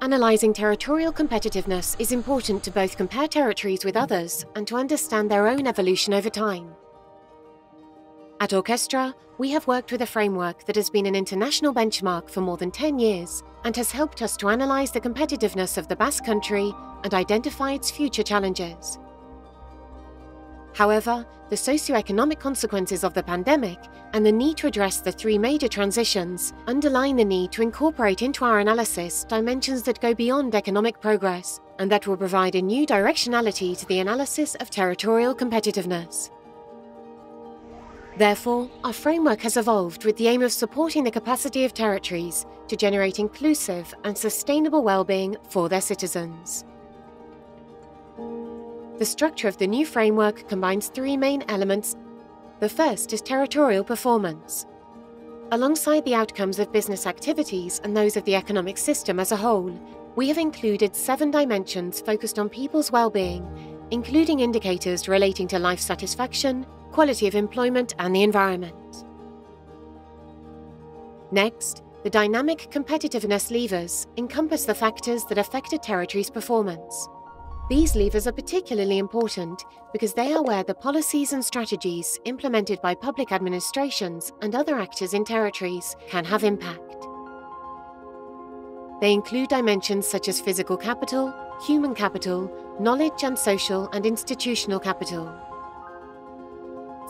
Analysing territorial competitiveness is important to both compare territories with others and to understand their own evolution over time. At Orkestra, we have worked with a framework that has been an international benchmark for more than 10 years and has helped us to analyse the competitiveness of the Basque Country and identify its future challenges. However, the socio-economic consequences of the pandemic and the need to address the three major transitions underline the need to incorporate into our analysis dimensions that go beyond economic progress and that will provide a new directionality to the analysis of territorial competitiveness. Therefore, our framework has evolved with the aim of supporting the capacity of territories to generate inclusive and sustainable well-being for their citizens. The structure of the new framework combines three main elements. The first is territorial performance. Alongside the outcomes of business activities and those of the economic system as a whole, we have included 7 dimensions focused on people's well-being, including indicators relating to life satisfaction, quality of employment, and the environment. Next, the dynamic competitiveness levers encompass the factors that affect a territory's performance. These levers are particularly important because they are where the policies and strategies implemented by public administrations and other actors in territories can have impact. They include dimensions such as physical capital, human capital, knowledge and social and institutional capital.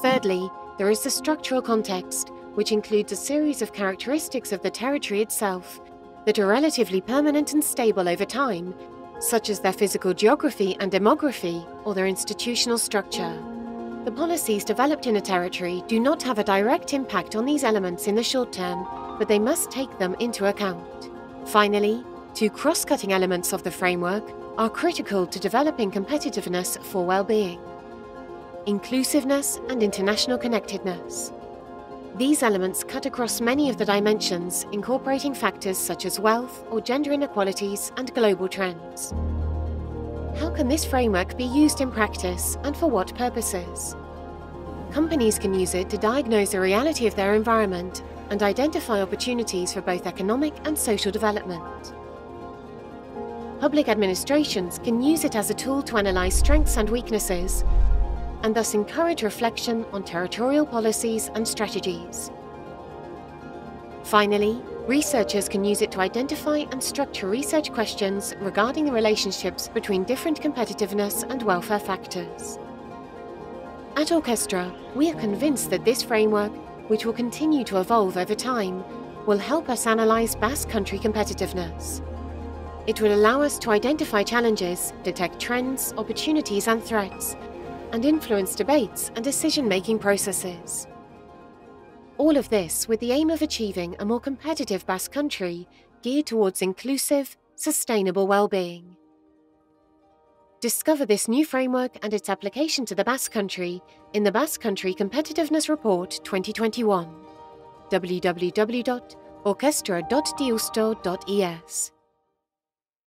Thirdly, there is the structural context, which includes a series of characteristics of the territory itself that are relatively permanent and stable over time, such as their physical geography and demography or their institutional structure. The policies developed in a territory do not have a direct impact on these elements in the short term, but they must take them into account. Finally, 2 cross-cutting elements of the framework are critical to developing competitiveness for well-being: inclusiveness and international connectedness. These elements cut across many of the dimensions, incorporating factors such as wealth or gender inequalities and global trends. How can this framework be used in practice and for what purposes? Companies can use it to diagnose the reality of their environment and identify opportunities for both economic and social development. Public administrations can use it as a tool to analyse strengths and weaknesses, and thus encourage reflection on territorial policies and strategies. Finally, researchers can use it to identify and structure research questions regarding the relationships between different competitiveness and welfare factors. At Orkestra, we are convinced that this framework, which will continue to evolve over time, will help us analyse Basque Country competitiveness. It will allow us to identify challenges, detect trends, opportunities and threats, and influence debates and decision-making processes. All of this with the aim of achieving a more competitive Basque Country geared towards inclusive, sustainable well-being. Discover this new framework and its application to the Basque Country in the Basque Country Competitiveness Report 2021. www.orkestra.deusto.es